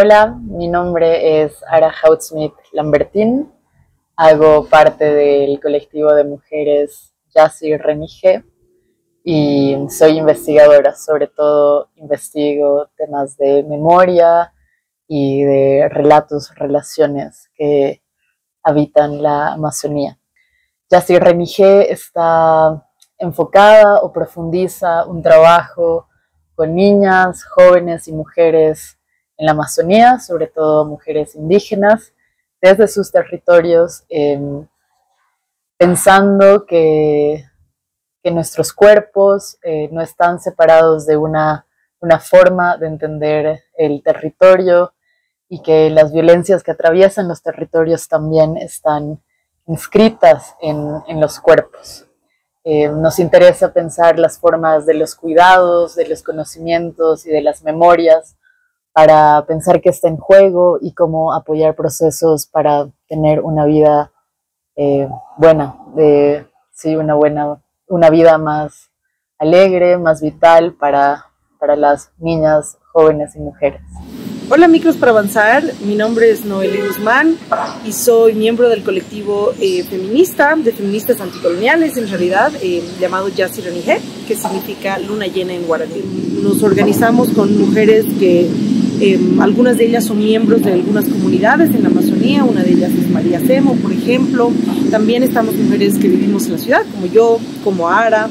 Hola, mi nombre es Ara Houtsmith Lambertín, hago parte del colectivo de mujeres Yassi Renige y soy investigadora, sobre todo investigo temas de memoria y de relatos, relaciones que habitan la Amazonía. Yassi Renige está enfocada o profundiza un trabajo con niñas, jóvenes y mujeres en la Amazonía, sobre todo mujeres indígenas, desde sus territorios, pensando que nuestros cuerpos no están separados de una forma de entender el territorio y que las violencias que atraviesan los territorios también están inscritas en los cuerpos. Nos interesa pensar las formas de los cuidados, de los conocimientos y de las memorias para pensar qué está en juego y cómo apoyar procesos para tener una vida buena, una vida más alegre, más vital para las niñas, jóvenes y mujeres. Hola Micros para Avanzar, mi nombre es Noeli Guzmán y soy miembro del colectivo feminista, de feministas anticoloniales en realidad, llamado Yassi Renige, que significa luna llena en guaraní. Nos organizamos con mujeres que algunas de ellas son miembros de algunas comunidades en la Amazonía, una de ellas es María Semo, por ejemplo. También estamos mujeres que vivimos en la ciudad, como yo, como Ara,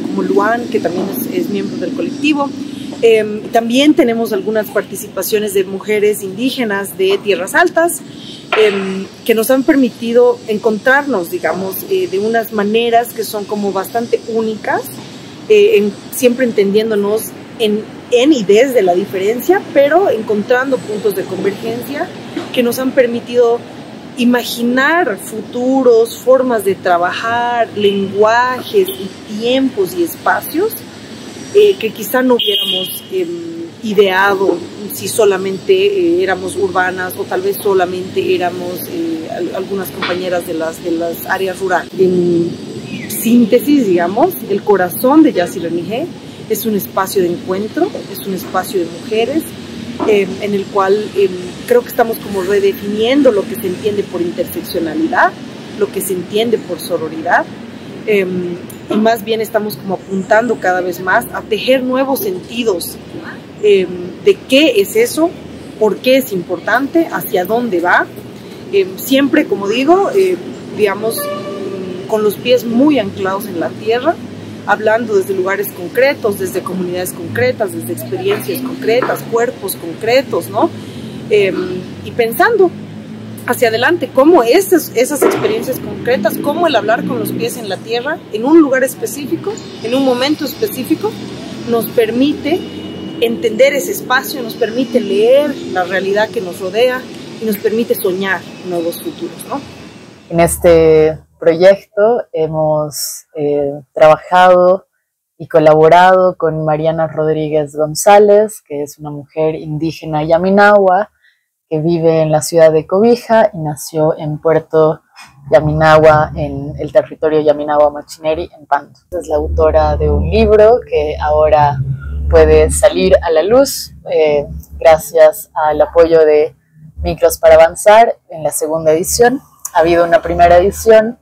como Luan, que también es miembro del colectivo. También tenemos algunas participaciones de mujeres indígenas de tierras altas que nos han permitido encontrarnos, digamos, de unas maneras que son como bastante únicas, siempre entendiéndonos en y desde la diferencia, pero encontrando puntos de convergencia que nos han permitido imaginar futuros, formas de trabajar, lenguajes y tiempos y espacios que quizá no hubiéramos ideado si solamente éramos urbanas o tal vez solamente éramos algunas compañeras de las áreas rurales. En síntesis, digamos, el corazón de Yassi Renige es un espacio de encuentro, es un espacio de mujeres en el cual creo que estamos como redefiniendo lo que se entiende por interseccionalidad, lo que se entiende por sororidad, y más bien estamos como apuntando cada vez más a tejer nuevos sentidos de qué es eso, por qué es importante, hacia dónde va, siempre, como digo, digamos, con los pies muy anclados en la tierra, hablando desde lugares concretos, desde comunidades concretas, desde experiencias concretas, cuerpos concretos, ¿no? Y pensando hacia adelante, cómo esas experiencias concretas, cómo el hablar con los pies en la tierra, en un lugar específico, en un momento específico, nos permite entender ese espacio, nos permite leer la realidad que nos rodea y nos permite soñar nuevos futuros, ¿no? En este proyecto hemos trabajado y colaborado con Mariana Rodríguez González, que es una mujer indígena yaminahua que vive en la ciudad de Cobija y nació en Puerto Yaminahua, en el territorio Yaminahua Machineri, en Pando. Es la autora de un libro que ahora puede salir a la luz gracias al apoyo de Micros para Avanzar en la segunda edición. Ha habido una primera edición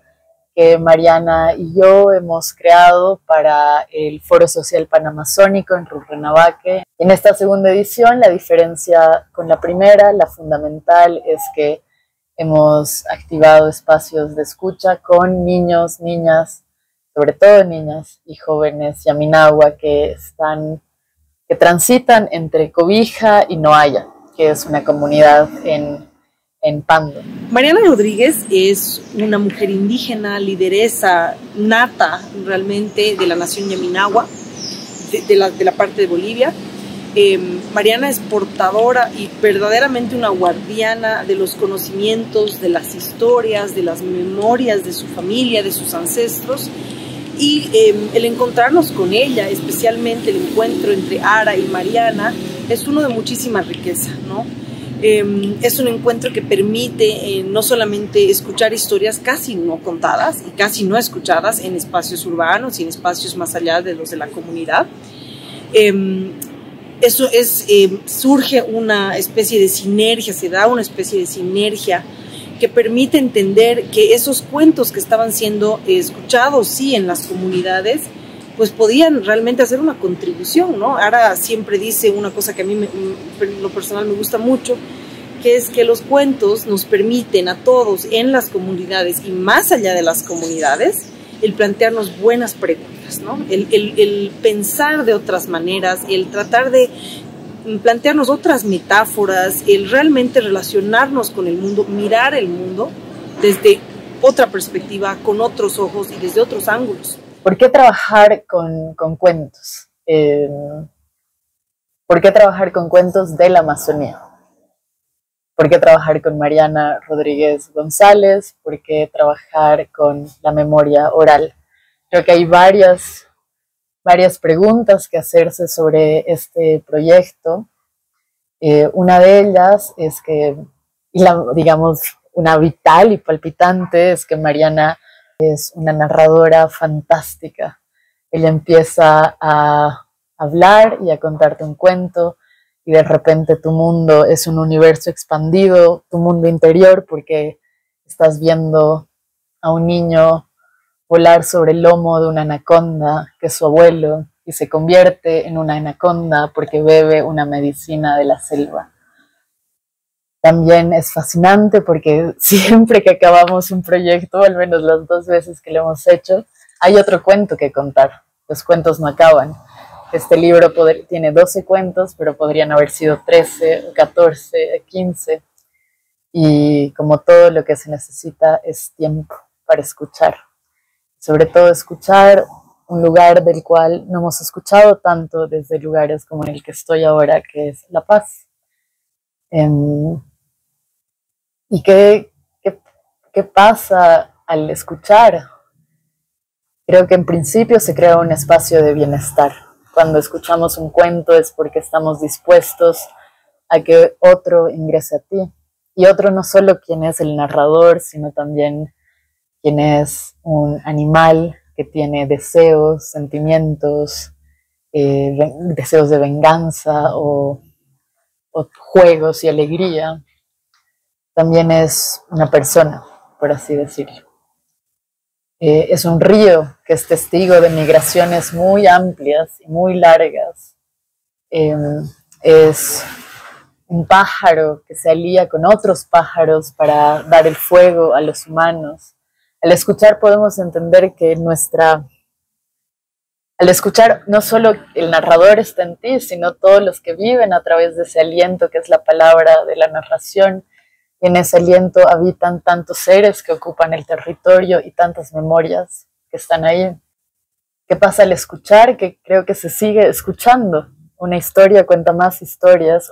que Mariana y yo hemos creado para el Foro Social Panamazónico en Rurrenabaque. En esta segunda edición, la diferencia con la primera, la fundamental, es que hemos activado espacios de escucha con niños, niñas, sobre todo niñas y jóvenes yaminahua que transitan entre Cobija y Noaya, que es una comunidad en Pando. Mariana Rodríguez es una mujer indígena, lideresa nata realmente de la nación yaminahua, de la parte de Bolivia. Mariana es portadora y verdaderamente una guardiana de los conocimientos, de las historias, de las memorias de su familia, de sus ancestros. Y el encontrarnos con ella, especialmente el encuentro entre Ara y Mariana, es uno de muchísima riqueza, ¿no? Es un encuentro que permite no solamente escuchar historias casi no contadas y casi no escuchadas en espacios urbanos y en espacios más allá de los de la comunidad, eso es, surge una especie de sinergia, se da una especie de sinergia que permite entender que esos cuentos que estaban siendo escuchados, sí, en las comunidades, pues podían realmente hacer una contribución, ¿no? Ara siempre dice una cosa que a mí en lo personal me gusta mucho, que es que los cuentos nos permiten a todos en las comunidades y más allá de las comunidades, el plantearnos buenas preguntas, ¿no? El pensar de otras maneras, el tratar de plantearnos otras metáforas, el realmente relacionarnos con el mundo, mirar el mundo desde otra perspectiva, con otros ojos y desde otros ángulos. ¿Por qué trabajar con cuentos? ¿Por qué trabajar con cuentos de la Amazonía? ¿Por qué trabajar con Mariana Rodríguez González? ¿Por qué trabajar con la memoria oral? Creo que hay varias preguntas que hacerse sobre este proyecto. Una de ellas es que, digamos, una vital y palpitante, es que Mariana es una narradora fantástica. Ella empieza a hablar y a contarte un cuento y de repente tu mundo es un universo expandido, tu mundo interior, porque estás viendo a un niño volar sobre el lomo de una anaconda, que es su abuelo, y se convierte en una anaconda porque bebe una medicina de la selva. También es fascinante porque siempre que acabamos un proyecto, al menos las 2 veces que lo hemos hecho, hay otro cuento que contar. Los cuentos no acaban. Este libro tiene 12 cuentos, pero podrían haber sido 13, 14, 15. Y como todo, lo que se necesita es tiempo para escuchar. Sobre todo escuchar un lugar del cual no hemos escuchado tanto desde lugares como en el que estoy ahora, que es La Paz. ¿Y qué pasa al escuchar? Creo que en principio se crea un espacio de bienestar. Cuando escuchamos un cuento es porque estamos dispuestos a que otro ingrese a ti. Y otro no solo quien es el narrador, sino también quien es un animal que tiene deseos, sentimientos, deseos de venganza o juegos y alegría. También es una persona, por así decirlo. Es un río que es testigo de migraciones muy amplias y muy largas. Es un pájaro que se alía con otros pájaros para dar el fuego a los humanos. Al escuchar podemos entender que al escuchar no solo el narrador está en ti, sino todos los que viven a través de ese aliento que es la palabra de la narración. Y en ese aliento habitan tantos seres que ocupan el territorio y tantas memorias que están ahí. ¿Qué pasa al escuchar? Que creo que se sigue escuchando. Una historia cuenta más historias,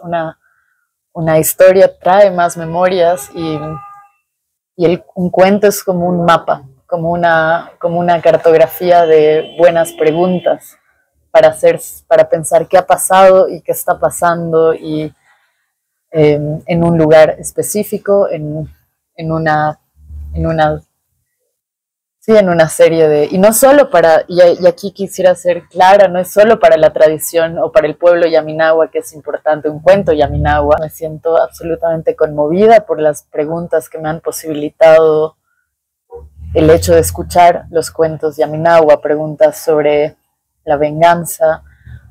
una historia trae más memorias y un cuento es como un mapa, como una cartografía de buenas preguntas para pensar qué ha pasado y qué está pasando y en un lugar específico, en una serie de... Y no solo y aquí quisiera ser clara, no es solo para la tradición o para el pueblo yaminagua que es importante un cuento yaminagua. Me siento absolutamente conmovida por las preguntas que me han posibilitado el hecho de escuchar los cuentos yaminagua, preguntas sobre la venganza,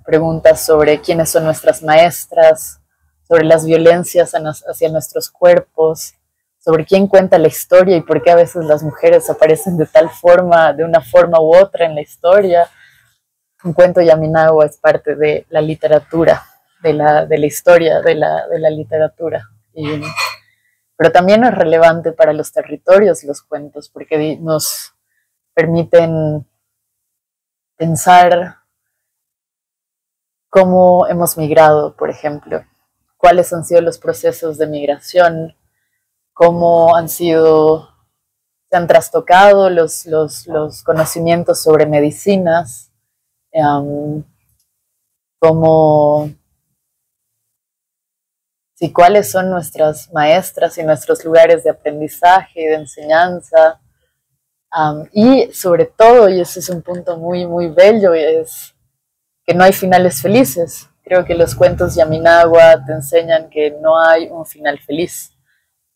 preguntas sobre quiénes son nuestras maestras, sobre las violencias hacia nuestros cuerpos, sobre quién cuenta la historia y por qué a veces las mujeres aparecen de una forma u otra en la historia. Un cuento yaminagua es parte de la literatura, de la historia de la literatura. Pero también es relevante para los territorios los cuentos, porque nos permiten pensar cómo hemos migrado, por ejemplo, cuáles han sido los procesos de migración, cómo se han trastocado los conocimientos sobre medicinas, cuáles son nuestras maestras y nuestros lugares de aprendizaje y de enseñanza. Y sobre todo, y ese es un punto muy, muy bello, es que no hay finales felices. Creo que los cuentos Yaminagua te enseñan que no hay un final feliz,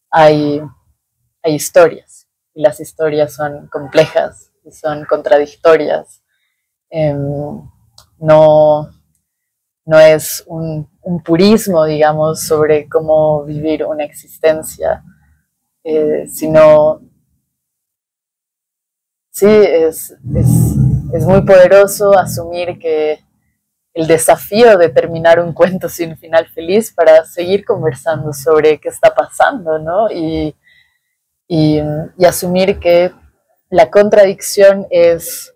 hay historias, y las historias son complejas, y son contradictorias. No, no es un purismo, digamos, sobre cómo vivir una existencia, sino sí, es muy poderoso asumir que el desafío de terminar un cuento sin final feliz para seguir conversando sobre qué está pasando, ¿no? Y asumir que la contradicción es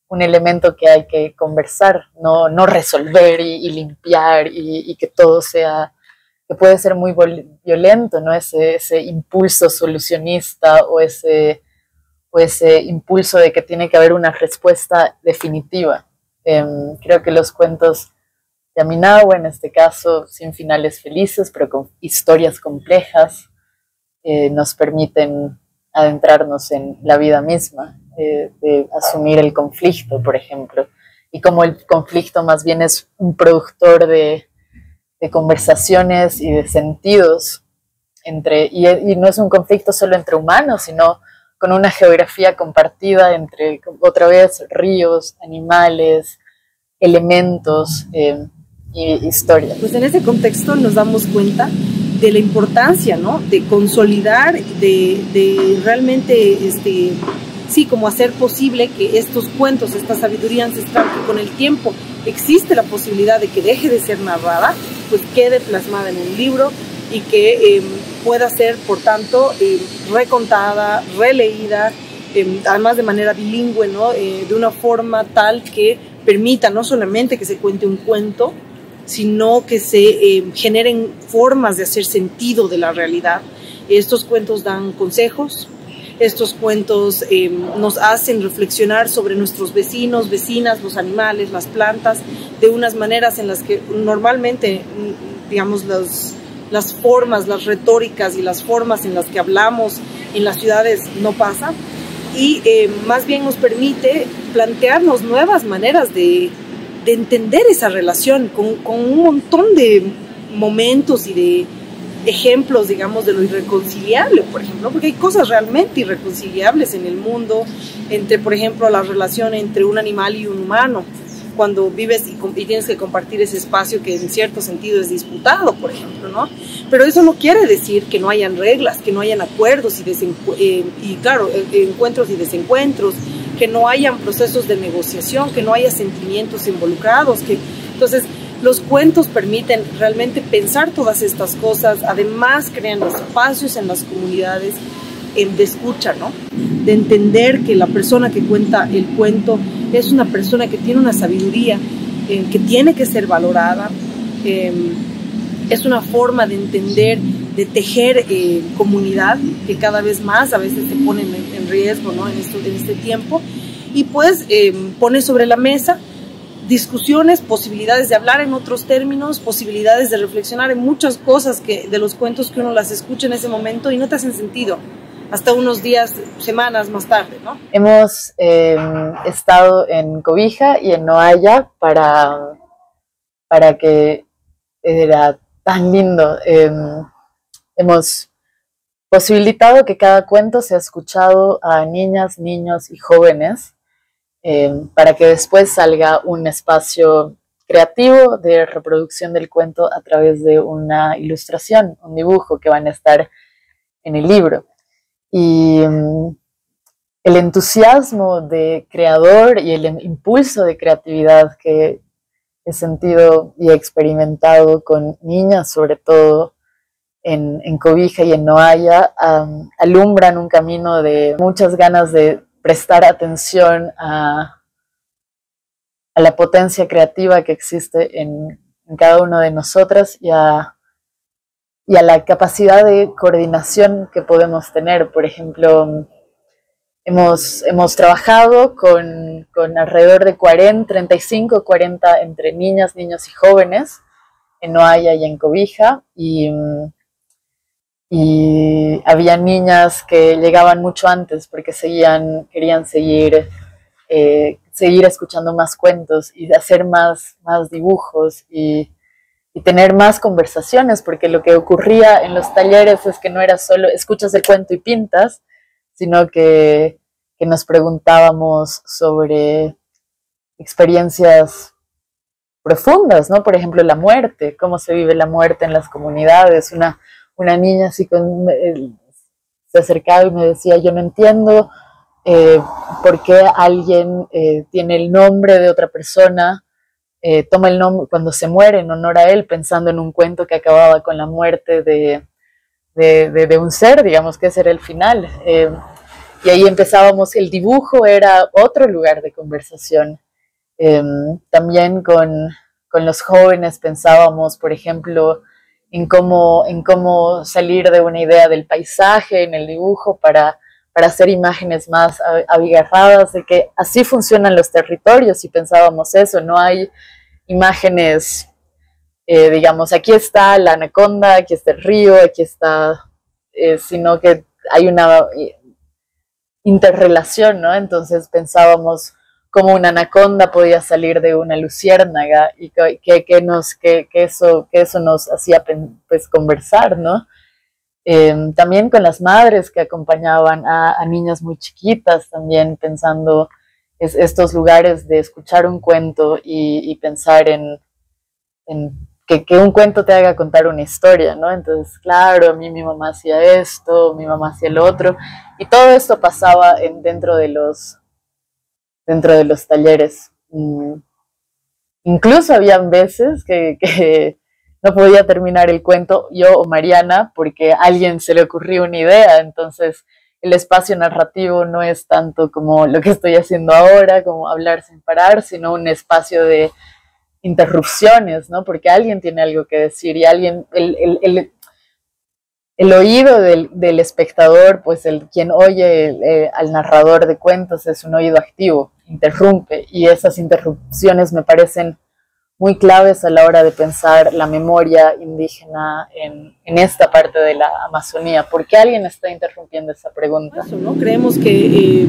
un elemento que hay que conversar, no resolver y limpiar y que todo sea, que puede ser muy violento, ¿no? Ese impulso solucionista o ese impulso de que tiene que haber una respuesta definitiva. Creo que los cuentos de Yaminagua, en este caso, sin finales felices, pero con historias complejas, nos permiten adentrarnos en la vida misma, de asumir el conflicto, por ejemplo, y como el conflicto más bien es un productor de conversaciones y de sentidos, y no es un conflicto solo entre humanos, sino con una geografía compartida entre, otra vez, ríos, animales, elementos y historia. Pues en ese contexto nos damos cuenta de la importancia, ¿no? De consolidar, de realmente, sí, como hacer posible que estos cuentos, esta sabiduría ancestral que con el tiempo existe la posibilidad de que deje de ser narrada, pues quede plasmada en un libro y que pueda ser, por tanto, recontada, releída, además de manera bilingüe, ¿no? De una forma tal que permita no solamente que se cuente un cuento, sino que se generen formas de hacer sentido de la realidad. Estos cuentos dan consejos, estos cuentos nos hacen reflexionar sobre nuestros vecinos, vecinas, los animales, las plantas, de unas maneras en las que normalmente, digamos, las formas, las retóricas y las formas en las que hablamos en las ciudades no pasa, y más bien nos permite plantearnos nuevas maneras de entender esa relación con un montón de momentos y de ejemplos, digamos, de lo irreconciliable, por ejemplo, porque hay cosas realmente irreconciliables en el mundo, entre, por ejemplo, la relación entre un animal y un humano, cuando vives y tienes que compartir ese espacio que en cierto sentido es disputado, por ejemplo, ¿no? Pero eso no quiere decir que no hayan reglas, que no hayan acuerdos y claro, encuentros y desencuentros, que no hayan procesos de negociación, que no haya sentimientos involucrados, entonces los cuentos permiten realmente pensar todas estas cosas, además crean espacios en las comunidades de escucha, ¿no? De entender que la persona que cuenta el cuento es una persona que tiene una sabiduría que tiene que ser valorada, es una forma de entender, de tejer comunidad que cada vez más a veces se pone en riesgo, ¿no? en este tiempo, y pues pone sobre la mesa discusiones, posibilidades de hablar en otros términos, posibilidades de reflexionar en muchas cosas de los cuentos que uno las escucha en ese momento y no te hacen sentido hasta unos días, semanas más tarde, ¿no? Hemos estado en Cobija y en Noaya para que era tan lindo. Hemos posibilitado que cada cuento sea escuchado a niñas, niños y jóvenes, para que después salga un espacio creativo de reproducción del cuento a través de una ilustración, un dibujo que van a estar en el libro. Y el entusiasmo de creador y el impulso de creatividad que he sentido y he experimentado con niñas, sobre todo en Cobija y en Noaya, alumbran un camino de muchas ganas de prestar atención a la potencia creativa que existe en cada uno de nosotras y a la capacidad de coordinación que podemos tener. Por ejemplo, hemos trabajado con alrededor de 35, 40 entre niñas, niños y jóvenes en Noaya y en Cobija, y había niñas que llegaban mucho antes porque querían seguir escuchando más cuentos y hacer más dibujos, y y tener más conversaciones, porque lo que ocurría en los talleres es que no era solo escuchas el cuento y pintas, sino que nos preguntábamos sobre experiencias profundas, ¿no? Por ejemplo, la muerte, cómo se vive la muerte en las comunidades. Una niña así se acercaba y me decía, yo no entiendo por qué alguien tiene el nombre de otra persona, toma el nombre cuando se muere en honor a él, pensando en un cuento que acababa con la muerte de un ser, digamos que ese era el final. Y ahí empezábamos, el dibujo era otro lugar de conversación. También con los jóvenes pensábamos, por ejemplo, en cómo salir de una idea del paisaje en el dibujo para hacer imágenes más abigarradas, de que así funcionan los territorios, y pensábamos eso, no hay imágenes, digamos, aquí está la anaconda, aquí está el río, aquí está, sino que hay una interrelación, ¿no? Entonces pensábamos cómo una anaconda podía salir de una luciérnaga y que eso nos hacía pues conversar, ¿no? También con las madres que acompañaban a niñas muy chiquitas, también pensando estos lugares de escuchar un cuento y pensar en que un cuento te haga contar una historia, ¿no? Entonces, claro, a mí mi mamá hacía esto, mi mamá hacía el otro, y todo esto pasaba dentro de los talleres. Incluso habían veces que no podía terminar el cuento yo o Mariana porque a alguien se le ocurrió una idea, entonces el espacio narrativo no es tanto como lo que estoy haciendo ahora, como hablar sin parar, sino un espacio de interrupciones, ¿no? Porque alguien tiene algo que decir y alguien, el oído del espectador, pues quien oye al narrador de cuentos es un oído activo, interrumpe, y esas interrupciones me parecen muy claves a la hora de pensar la memoria indígena en esta parte de la Amazonía. ¿Por qué alguien está interrumpiendo esa pregunta? Eso, ¿no? Creemos que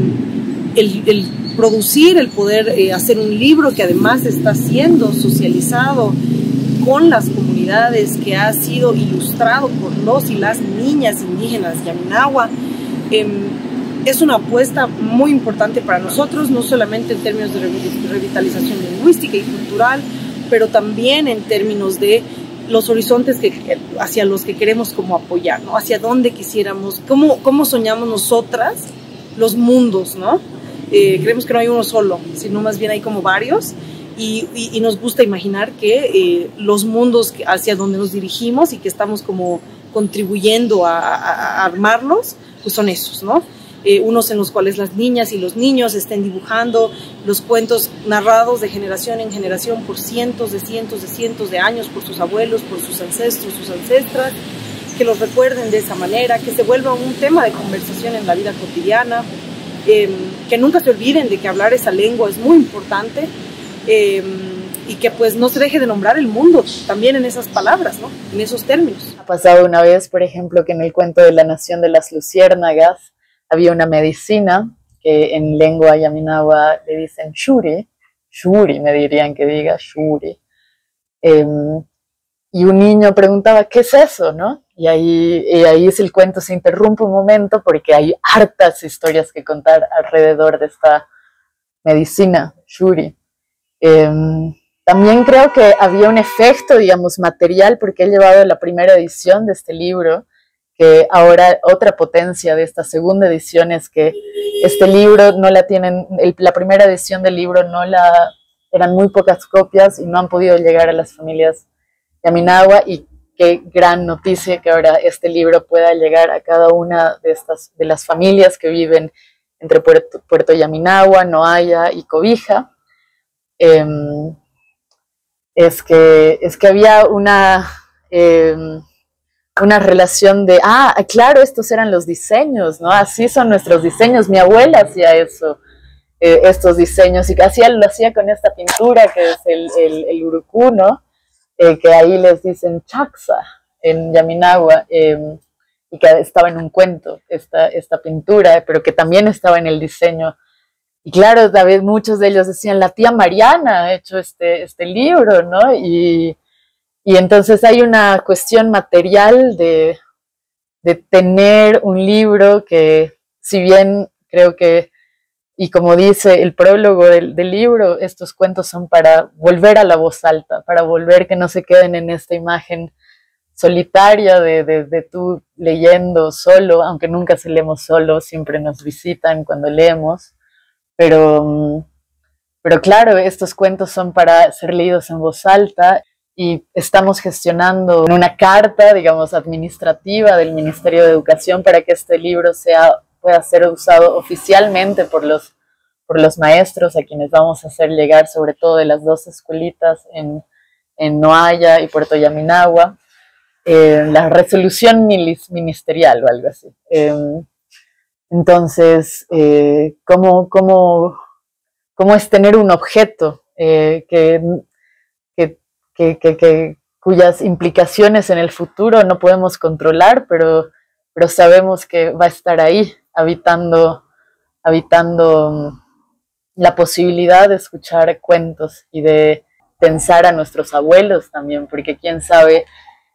el producir, el poder hacer un libro que además está siendo socializado con las comunidades, que ha sido ilustrado por los y las niñas indígenas Yaminagua, es una apuesta muy importante para nosotros, no solamente en términos de revitalización lingüística y cultural, pero también en términos de los horizontes hacia los que queremos como apoyar, ¿no? Hacia dónde quisiéramos, cómo soñamos nosotras los mundos, ¿no? Creemos que no hay uno solo, sino más bien hay como varios, y nos gusta imaginar que los mundos hacia donde nos dirigimos y que estamos como contribuyendo a armarlos, pues son esos, ¿no? Unos en los cuales las niñas y los niños estén dibujando los cuentos narrados de generación en generación por cientos de años, por sus abuelos, por sus ancestros, sus ancestras, que los recuerden de esa manera, que se vuelva un tema de conversación en la vida cotidiana, que nunca se olviden de que hablar esa lengua es muy importante, y que pues no se deje de nombrar el mundo también en esas palabras, ¿no? En esos términos. Ha pasado una vez, por ejemplo, que en el cuento de la Nación de las Luciérnagas había una medicina que en lengua yaminagua le dicen shuri, shuri me dirían que diga shuri, y un niño preguntaba, ¿qué es eso? ¿No? Y ahí el cuento se interrumpe un momento porque hay hartas historias que contar alrededor de esta medicina, shuri. También creo que había un efecto, digamos, material, porque he llevado la primera edición de este libro, que ahora otra potencia de esta segunda edición es que este libro no la tienen, la primera edición del libro eran muy pocas copias y no han podido llegar a las familias Yaminagua, y qué gran noticia que ahora este libro pueda llegar a cada una de las familias que viven entre Puerto Yaminagua, Noaya y Cobija. Es que había una relación de, claro, estos eran los diseños, ¿no? Así son nuestros diseños. Mi abuela hacía eso, estos diseños, y lo hacía con esta pintura que es el urucú, ¿no? Que ahí les dicen chaxa en Yaminagua, y que estaba en un cuento, esta pintura, pero que también estaba en el diseño. Y claro, David, muchos de ellos decían, la tía Mariana ha hecho este libro, ¿no? Y Y entonces hay una cuestión material de tener un libro que, si bien creo que, y como dice el prólogo del libro, estos cuentos son para volver a la voz alta, para volver que no se queden en esta imagen solitaria de tú leyendo solo, aunque nunca se leemos solo, siempre nos visitan cuando leemos, pero claro, estos cuentos son para ser leídos en voz alta y estamos gestionando una carta, digamos, administrativa del Ministerio de Educación para que este libro pueda ser usado oficialmente por los maestros a quienes vamos a hacer llegar, sobre todo de las dos escuelitas en Noaya y Puerto Yaminagua, la resolución ministerial o algo así. Entonces, ¿cómo es tener un objeto cuyas implicaciones en el futuro no podemos controlar, pero sabemos que va a estar ahí, habitando la posibilidad de escuchar cuentos y de pensar a nuestros abuelos también, porque quién sabe,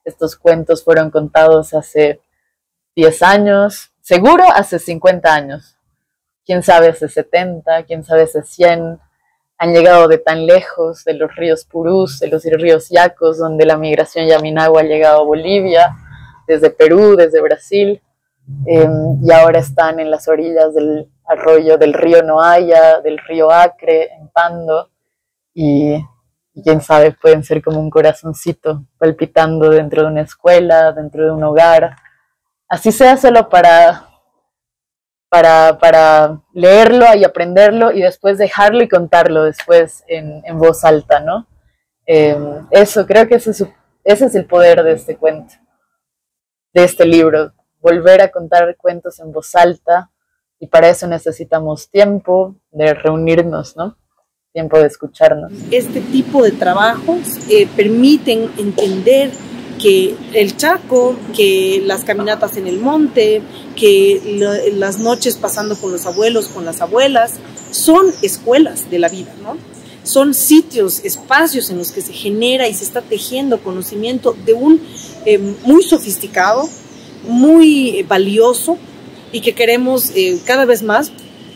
estos cuentos fueron contados hace 10 años, seguro hace 50 años, quién sabe hace 70, quién sabe hace 100, han llegado de tan lejos, de los ríos Purús, de los ríos Yacos, donde la migración Yaminagua ha llegado a Bolivia, desde Perú, desde Brasil, y ahora están en las orillas del arroyo del río Noaya, del río Acre, en Pando, y quién sabe, pueden ser como un corazoncito palpitando dentro de una escuela, dentro de un hogar, así sea solo para leerlo y aprenderlo y después dejarlo y contarlo después en voz alta, ¿no? Eso, creo que ese es el poder de este cuento, de este libro, volver a contar cuentos en voz alta, y para eso necesitamos tiempo de reunirnos, ¿no? Tiempo de escucharnos. Este tipo de trabajos permiten entender que el Chaco, que las caminatas en el monte, que las noches pasando con los abuelos, con las abuelas, son escuelas de la vida, ¿no? Son sitios, espacios en los que se genera y se está tejiendo conocimiento de un muy sofisticado, muy valioso, y que queremos cada vez más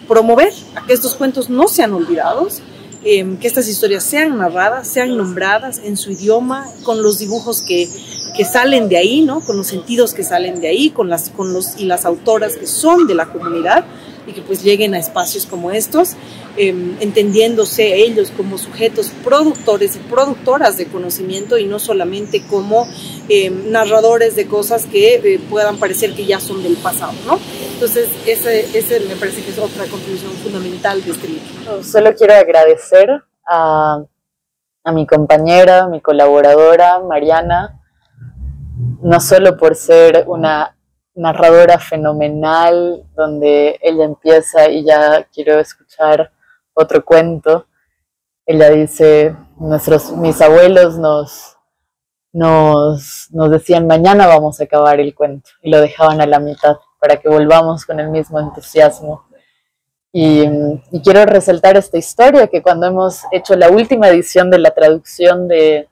promover a que estos cuentos no sean olvidados, que estas historias sean narradas, sean nombradas en su idioma, con los dibujos que salen de ahí, ¿no? Con los sentidos que salen de ahí, con las autoras que son de la comunidad, y que pues lleguen a espacios como estos, entendiéndose ellos como sujetos productores y productoras de conocimiento, y no solamente como narradores de cosas que puedan parecer que ya son del pasado, ¿no? Entonces ese me parece que es otra contribución fundamental de este libro. Solo quiero agradecer a mi compañera, mi colaboradora, Mariana, no solo por ser una narradora fenomenal, donde ella empieza y ya quiero escuchar otro cuento. Ella dice, mis abuelos nos decían, mañana vamos a acabar el cuento, y lo dejaban a la mitad para que volvamos con el mismo entusiasmo. Y quiero resaltar esta historia, que cuando hemos hecho la última edición de la traducción de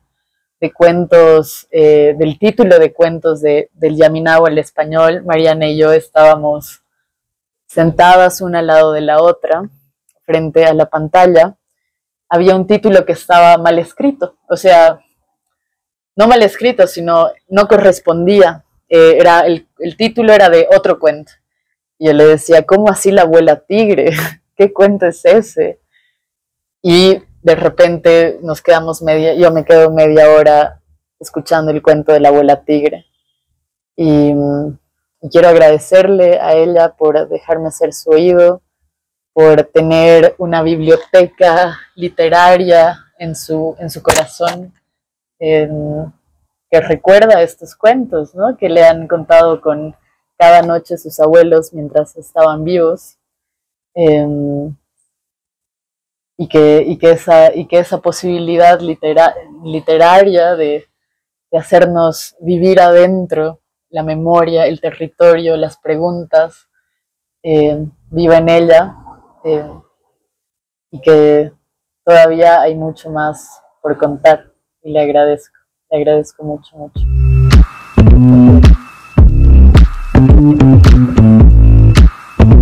cuentos, del título de cuentos del Yaminagua al español, Mariana y yo estábamos sentadas una al lado de la otra, frente a la pantalla. Había un título que estaba mal escrito, o sea, no mal escrito, sino no correspondía. El título era de otro cuento. Y yo le decía, ¿cómo así la abuela tigre? ¿Qué cuento es ese? Y de repente yo me quedo media hora escuchando el cuento de la abuela tigre. Y quiero agradecerle a ella por dejarme ser su oído, por tener una biblioteca literaria en su corazón, que recuerda estos cuentos, ¿no? Que le han contado con cada noche sus abuelos mientras estaban vivos. Y que esa posibilidad literaria de hacernos vivir adentro la memoria, el territorio, las preguntas, viva en ella, y que todavía hay mucho más por contar, y le agradezco. Te agradezco mucho, mucho.